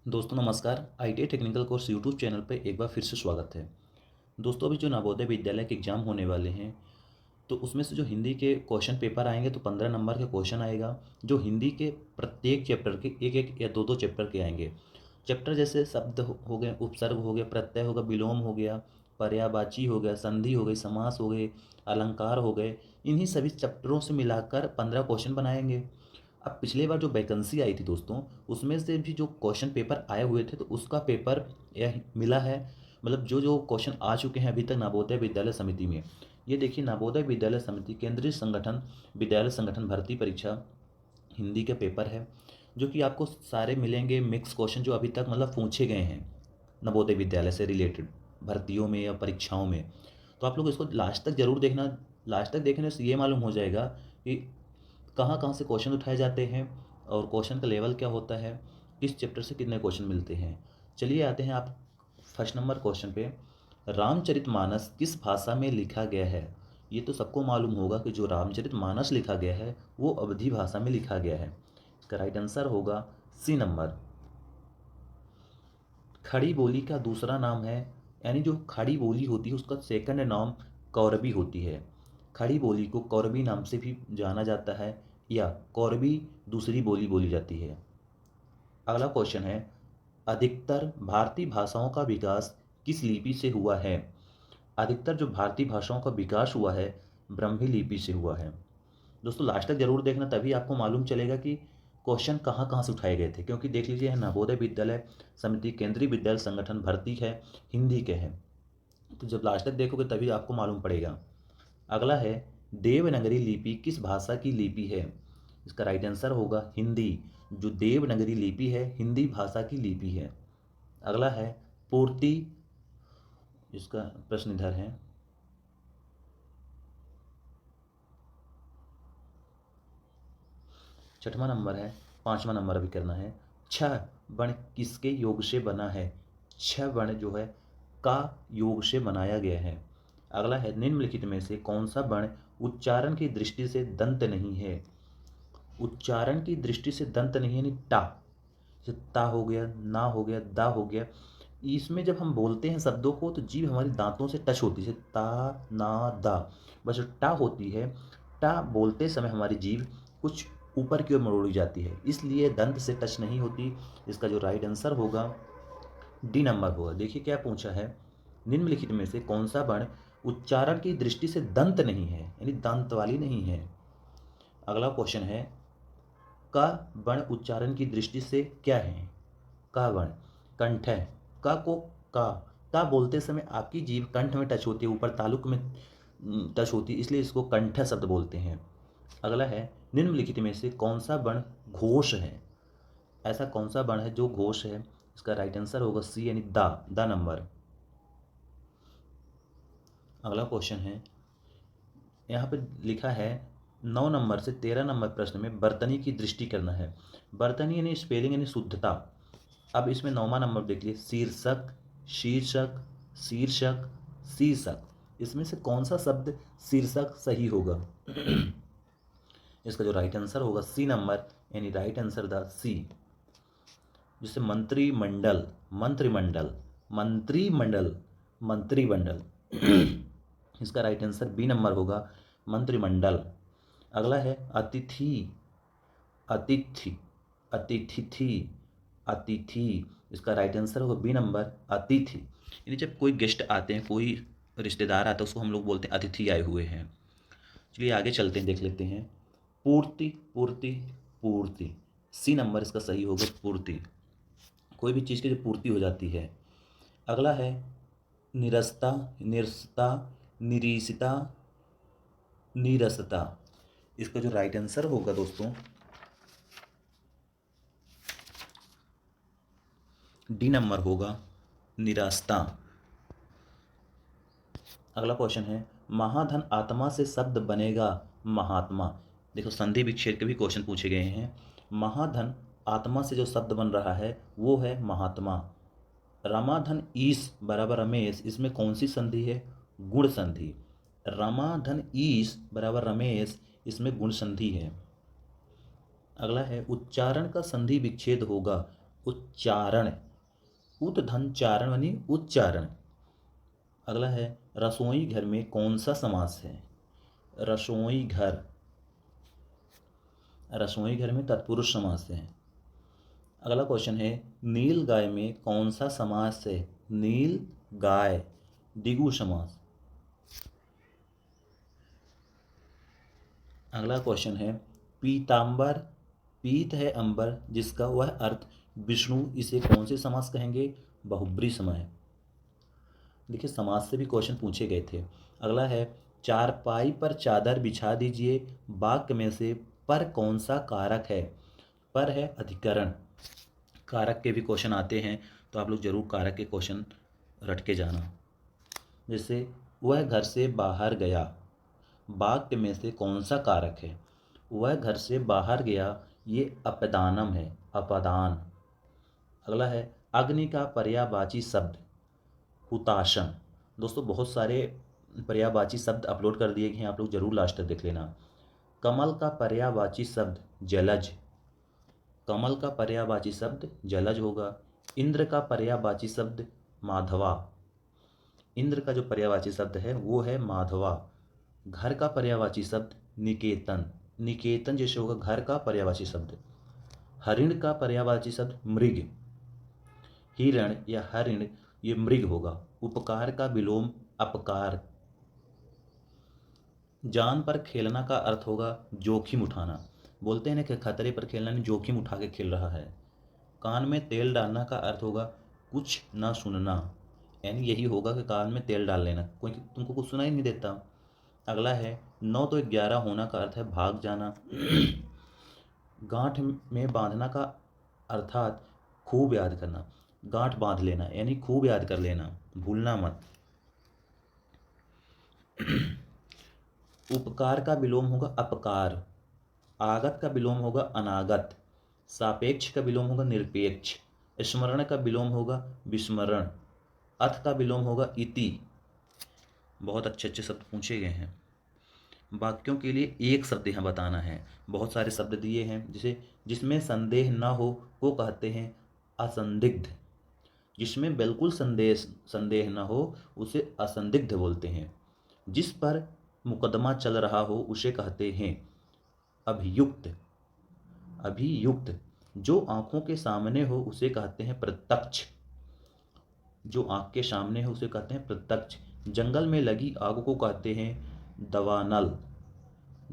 दोस्तों नमस्कार। ITI technical course YouTube channel पर एक बार फिर से स्वागत है। दोस्तों अभी जो नवोदय विद्यालय के एग्ज़ाम होने वाले हैं, तो उसमें से जो हिंदी के क्वेश्चन पेपर आएंगे तो 15 नंबर के क्वेश्चन आएगा। जो हिंदी के प्रत्येक चैप्टर के एक एक या दो दो चैप्टर के आएंगे। चैप्टर जैसे शब्द हो गए, उपसर्ग हो गया, प्रत्यय हो गया, विलोम हो गया, पर्यायवाची हो गया, संधि हो गई, समास हो गए, अलंकार हो गए। इन्हीं सभी चैप्टरों से मिलाकर 15 क्वेश्चन बनाएंगे। अब पिछले बार जो वैकेंसी आई थी दोस्तों, उसमें से भी जो क्वेश्चन पेपर आए हुए थे तो उसका पेपर यह मिला है। मतलब जो जो क्वेश्चन आ चुके हैं अभी तक नवोदय विद्यालय समिति में। ये देखिए, नवोदय विद्यालय समिति केंद्रीय संगठन विद्यालय संगठन भर्ती परीक्षा हिंदी के पेपर है, जो कि आपको सारे मिलेंगे मिक्स क्वेश्चन जो अभी तक मतलब पूछे गए हैं नवोदय विद्यालय से रिलेटेड भर्तियों में या परीक्षाओं में। तो आप लोग इसको लास्ट तक जरूर देखना। लास्ट तक देखने से ये मालूम हो जाएगा कि कहाँ कहाँ से क्वेश्चन उठाए जाते हैं और क्वेश्चन का लेवल क्या होता है, किस चैप्टर से कितने क्वेश्चन मिलते हैं। चलिए आते हैं आप फर्स्ट नंबर क्वेश्चन पे। रामचरितमानस किस भाषा में लिखा गया है? ये तो सबको मालूम होगा कि जो रामचरितमानस लिखा गया है वो अवधी भाषा में लिखा गया है। इसका राइट आंसर होगा सी नंबर। खड़ी बोली का दूसरा नाम है, यानी जो खड़ी बोली होती है उसका सेकंड नाम कौरबी होती है। खड़ी बोली को कौरबी नाम से भी जाना जाता है या कौरबी दूसरी बोली बोली जाती है। अगला क्वेश्चन है, अधिकतर भारतीय भाषाओं का विकास किस लिपि से हुआ है? अधिकतर जो भारतीय भाषाओं का विकास हुआ है ब्रह्मी लिपि से हुआ है। दोस्तों लास्ट तक जरूर देखना, तभी आपको मालूम चलेगा कि क्वेश्चन कहाँ कहाँ से उठाए गए थे। क्योंकि देख लीजिए, नवोदय विद्यालय समिति केंद्रीय विद्यालय संगठन भर्ती है, हिंदी के हैं। तो जब लास्ट तक देखोगे तभी आपको मालूम पड़ेगा। अगला है, देवनागरी लिपि किस भाषा की लिपि है? इसका राइट आंसर होगा हिंदी। जो देवनागरी लिपि है हिंदी भाषा की लिपि है। अगला है, पूर्ति। इसका प्रश्न इधर है। छठवां नंबर है, पांचवा नंबर अभी करना है। छह वर्ण किसके योग से बना है? छह वर्ण जो है का योग से बनाया गया है। अगला है, निम्नलिखित में से कौन सा वर्ण उच्चारण की दृष्टि से दंत नहीं है? उच्चारण की दृष्टि से दंत नहीं है, यानी टा। जैसे ता हो गया, ना हो गया, दा हो गया। इसमें जब हम बोलते हैं शब्दों को तो जीभ हमारी दांतों से टच होती है, जैसे ता, ना, दा। बस जो टा होती है, टा बोलते समय हमारी जीभ कुछ ऊपर की ओर मरोड़ी जाती है, इसलिए दंत से टच नहीं होती। इसका जो राइट आंसर होगा डी नंबर होगा। देखिए क्या पूछा है, निम्नलिखित में से कौन सा वर्ण उच्चारण की दृष्टि से दंत नहीं है, यानी दंत वाली नहीं है। अगला क्वेश्चन है, का वर्ण उच्चारण की दृष्टि से क्या है? का वर्ण कंठ है। का को का का बोलते समय आपकी जीभ कंठ में टच होती है, ऊपर तालुक में टच होती है, इसलिए इसको कंठ शब्द बोलते हैं। अगला है, निम्नलिखित में से कौन सा वर्ण घोष है? ऐसा कौन सा वर्ण है जो घोष है? इसका राइट आंसर होगा सी, यानी दा नंबर। अगला क्वेश्चन है, यहाँ पे लिखा है 9 नंबर से 13 नंबर प्रश्न में बर्तनी की दृष्टि करना है। बर्तनी यानी स्पेलिंग यानी शुद्धता। अब इसमें 9वां नंबर देख लिए, शीर्षक, शीर्षक, शीर्षक, शीर्षक। इसमें से कौन सा शब्द शीर्षक सही होगा? इसका जो राइट आंसर होगा सी नंबर, यानी राइट आंसर द सी। जैसे मंत्रिमंडल, मंत्रिमंडल, मंत्रिमंडल, मंत्रिमंडल। इसका राइट आंसर बी नंबर होगा, मंत्रिमंडल। अगला है अतिथि, अतिथि, अतिथि थी, अतिथि। इसका राइट आंसर होगा बी नंबर, अतिथि। यानी जब कोई गेस्ट आते हैं, कोई रिश्तेदार आता है, उसको हम लोग बोलते हैं अतिथि आए हुए हैं। चलिए आगे चलते हैं, देख लेते हैं। पूर्ति, पूर्ति, पूर्ति। सी नंबर इसका सही होगा, पूर्ति। कोई भी चीज़ की जो पूर्ति हो जाती है। अगला है निरस्ता, निरस्ता, निरीसिता, नीरसता। इसका जो राइट आंसर होगा दोस्तों डी नंबर होगा, निरास्ता। अगला क्वेश्चन है, महाधन आत्मा से शब्द बनेगा महात्मा। देखो संधि विच्छेद के भी क्वेश्चन पूछे गए हैं। महाधन आत्मा से जो शब्द बन रहा है वो है महात्मा। रमाधन ईश बराबर रमेश, इसमें कौन सी संधि है? गुण संधि। रमाधन ईश बराबर रमेश, इसमें गुण संधि है। अगला है, उच्चारण का संधि विच्छेद होगा। उच्चारण, उद्धन चारण यानी उच्चारण। अगला है रसोई घर में कौन सा समास है? रसोई घर, रसोई घर में तत्पुरुष समास है। अगला क्वेश्चन है नील गाय में कौन सा समास है? नील गाय, द्विगु समास। अगला क्वेश्चन है पीतांबर, पीत है अंबर जिसका वह अर्थ विष्णु, इसे कौन से समास कहेंगे? बहुब्री समय। देखिए समास से भी क्वेश्चन पूछे गए थे। अगला है चारपाई पर चादर बिछा दीजिए, वाक्य में से पर कौन सा कारक है? पर है अधिकरण। कारक के भी क्वेश्चन आते हैं तो आप लोग जरूर कारक के क्वेश्चन रट के जाना। जैसे वह घर से बाहर गया, वाक्य में से कौन सा कारक है? वह घर से बाहर गया, ये अपदानम है, अपदान। अगला है अग्नि का पर्यायवाची शब्द हुताशन। दोस्तों बहुत सारे पर्यायवाची शब्द अपलोड कर दिए गए हैं, आप लोग जरूर लास्ट तक देख लेना। कमल का पर्यायवाची शब्द जलज, कमल का पर्यायवाची शब्द जलज होगा। इंद्र का पर्यायवाची शब्द माधवा, इंद्र का जो पर्यायवाची शब्द है वो है माधवा। घर का पर्यायवाची शब्द निकेतन, निकेतन जैसे होगा घर का पर्यायवाची शब्द। हरिण का पर्यायवाची शब्द मृग, हिरण या हरिण ये मृग होगा। उपकार का विलोम अपकार। जान पर खेलना का अर्थ होगा जोखिम उठाना। बोलते हैं ना कि खतरे पर खेलना, नहीं जोखिम उठा के खेल रहा है। कान में तेल डालना का अर्थ होगा कुछ ना सुनना, यानी यही होगा कि कान में तेल डाल लेना, कोई तुमको कुछ सुनाई नहीं देता। अगला है 9 तो 11 होना का अर्थ है भाग जाना। गांठ में बांधना का अर्थात खूब याद करना, गांठ बांध लेना यानी खूब याद कर लेना, भूलना मत। उपकार का विलोम होगा अपकार, आगत का विलोम होगा अनागत, सापेक्ष का विलोम होगा निरपेक्ष, स्मरण का विलोम होगा विस्मरण, अथ का विलोम होगा इति। बहुत अच्छे अच्छे शब्द पूछे गए हैं। वाक्यों के लिए एक शब्द यहाँ बताना है। बहुत सारे शब्द दिए हैं, जैसे जिसमें संदेह न हो वो कहते हैं असंदिग्ध, जिसमें बिल्कुल संदेह न हो उसे असंदिग्ध बोलते हैं। जिस पर मुकदमा चल रहा हो उसे कहते हैं अभियुक्त, अभियुक्त। जो आंखों के सामने हो उसे कहते हैं प्रत्यक्ष, जो आंख के सामने हो उसे कहते हैं प्रत्यक्ष। जंगल में लगी आग को कहते हैं दवानल,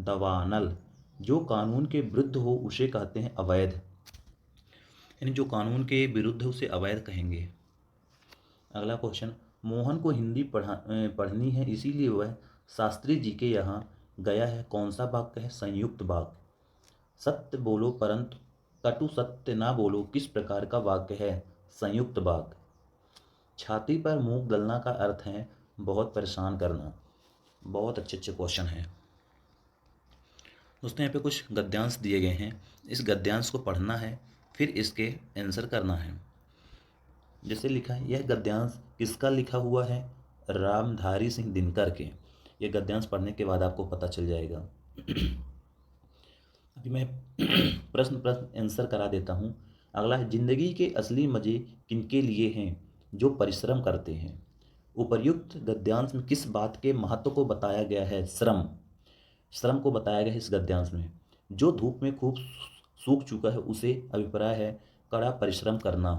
दवानल। जो कानून के विरुद्ध हो उसे कहते हैं अवैध, यानी जो कानून के विरुद्ध है उसे अवैध कहेंगे। अगला क्वेश्चन मोहन को हिंदी पढ़नी है इसीलिए वह शास्त्री जी के यहाँ गया है, कौन सा वाक्य है? संयुक्त वाक्य। सत्य बोलो परंतु कटु सत्य ना बोलो किस प्रकार का वाक्य है? संयुक्त वाक्य। छाती पर मूंग दलना का अर्थ है बहुत परेशान करना। बहुत अच्छे अच्छे क्वेश्चन हैं दोस्तों। यहाँ पे कुछ गद्यांश दिए गए हैं, इस गद्यांश को पढ़ना है फिर इसके आंसर करना है। जैसे लिखा है, यह गद्यांश किसका लिखा हुआ है? रामधारी सिंह दिनकर के। यह गद्यांश पढ़ने के बाद आपको पता चल जाएगा। अभी मैं प्रश्न प्रश्न आंसर करा देता हूँ। अगला है जिंदगी के असली मजे किनके लिए हैं? जो परिश्रम करते हैं। उपर्युक्त गद्यांश में किस बात के महत्व को बताया गया है? श्रम, श्रम को बताया गया है इस गद्यांश में। जो धूप में खूब सूख चुका है उसे अभिप्राय है कड़ा परिश्रम करना।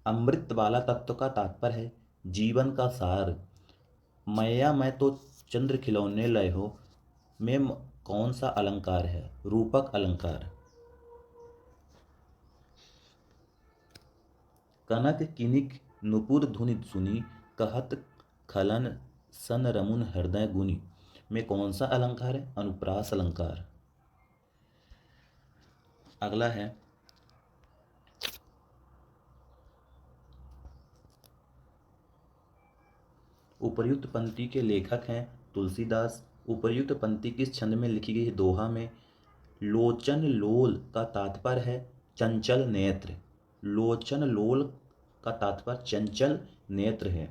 अमृत वाला तत्व का तात्पर्य है जीवन का सार। मैया मैं तो चंद्र खिलौने लय हो में कौन सा अलंकार है? रूपक अलंकार। कनक किनिक नुपुर धुनि सुनी कहत खलन सन रमुन हृदय गुनी में कौन सा अलंकार है? अनुप्रास अलंकार। अगला है उपर्युक्त पंक्ति के लेखक हैं तुलसीदास। उपर्युक्त पंक्ति किस छंद में लिखी गई है? दोहा में। लोचन लोल का तात्पर्य है चंचल नेत्र। लोचन लोल का तात्पर्य चंचल नेत्र है।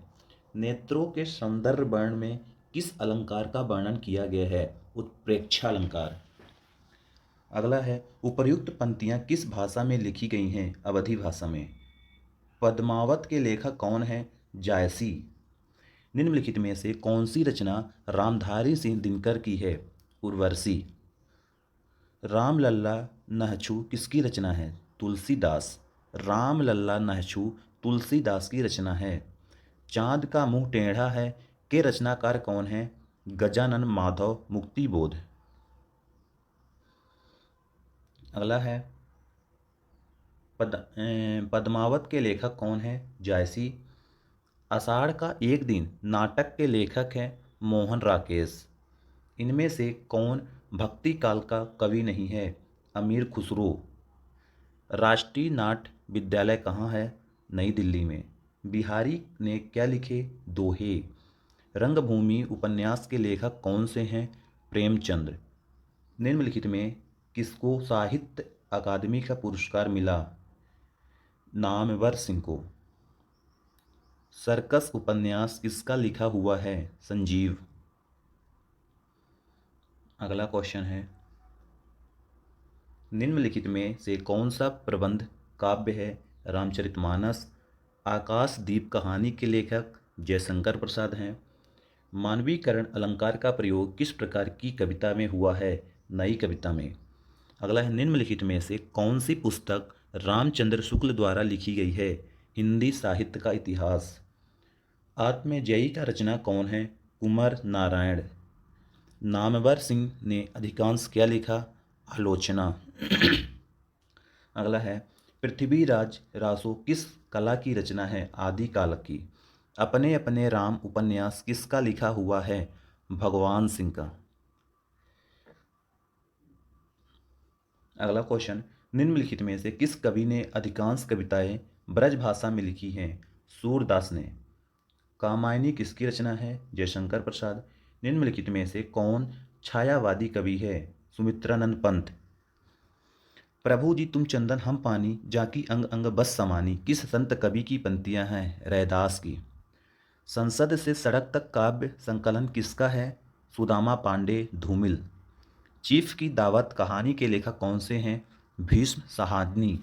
नेत्रों के संदर्भ वर्ण में किस अलंकार का वर्णन किया गया है? उत्प्रेक्षा अलंकार। अगला है, उपर्युक्त पंक्तियाँ किस भाषा में लिखी गई हैं? अवधी भाषा में। पद्मावत के लेखक कौन हैं? जायसी। निम्नलिखित में से कौन सी रचना रामधारी सिंह दिनकर की है? उर्वशी। राम लल्ला नहछू किसकी रचना है? तुलसीदास। राम लल्ला नहछू तुलसीदास की रचना है। चांद का मुंह टेढ़ा है के रचनाकार कौन है? गजानन माधव मुक्तिबोध। अगला है, पद्मावत के लेखक कौन है? जायसी। आषाढ़ का एक दिन नाटक के लेखक हैं मोहन राकेश। इनमें से कौन भक्ति काल का कवि नहीं है? अमीर खुसरो। राष्ट्रीय नाट्य विद्यालय कहाँ है? नई दिल्ली में। बिहारी ने क्या लिखे? दोहे। रंगभूमि उपन्यास के लेखक कौन से हैं? प्रेमचंद। निम्नलिखित में किसको साहित्य अकादमी का पुरस्कार मिला? नामवर सिंह को। सर्कस उपन्यास किसका लिखा हुआ है? संजीव। अगला क्वेश्चन है, निम्नलिखित में से कौन सा प्रबंध काव्य है? रामचरितमानस। आकाशदीप कहानी के लेखक जयशंकर प्रसाद हैं। मानवीकरण अलंकार का प्रयोग किस प्रकार की कविता में हुआ है? नई कविता में। अगला है, निम्नलिखित में से कौन सी पुस्तक रामचंद्र शुक्ल द्वारा लिखी गई है? हिंदी साहित्य का इतिहास। आत्मजयी का रचना कौन है? कुंवर नारायण। नामवर सिंह ने अधिकांश क्या लिखा? आलोचना। अगला है, पृथ्वीराज रासो किस कला की रचना है? आदिकाल की। अपने अपने राम उपन्यास किसका लिखा हुआ है? भगवान सिंह का। अगला क्वेश्चन, निम्नलिखित में से किस कवि ने अधिकांश कविताएं ब्रज भाषा में लिखी हैं? सूरदास ने। कामायनी किसकी रचना है? जयशंकर प्रसाद। निम्नलिखित में से कौन छायावादी कवि है? सुमित्रानंद पंत। प्रभु जी तुम चंदन हम पानी, जाकी अंग अंग बस समानी किस संत कवि की पंक्तियां हैं? रैदास की। संसद से सड़क तक काव्य संकलन किसका है? सुदामा पांडे धूमिल। चीफ की दावत कहानी के लेखक कौन से हैं? भीष्म साहनी।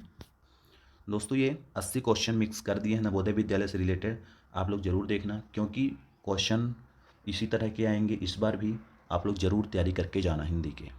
दोस्तों ये 80 क्वेश्चन मिक्स कर दिए हैं नवोदय विद्यालय से रिलेटेड। आप लोग ज़रूर देखना, क्योंकि क्वेश्चन इसी तरह के आएंगे इस बार भी। आप लोग ज़रूर तैयारी करके जाना हिंदी के।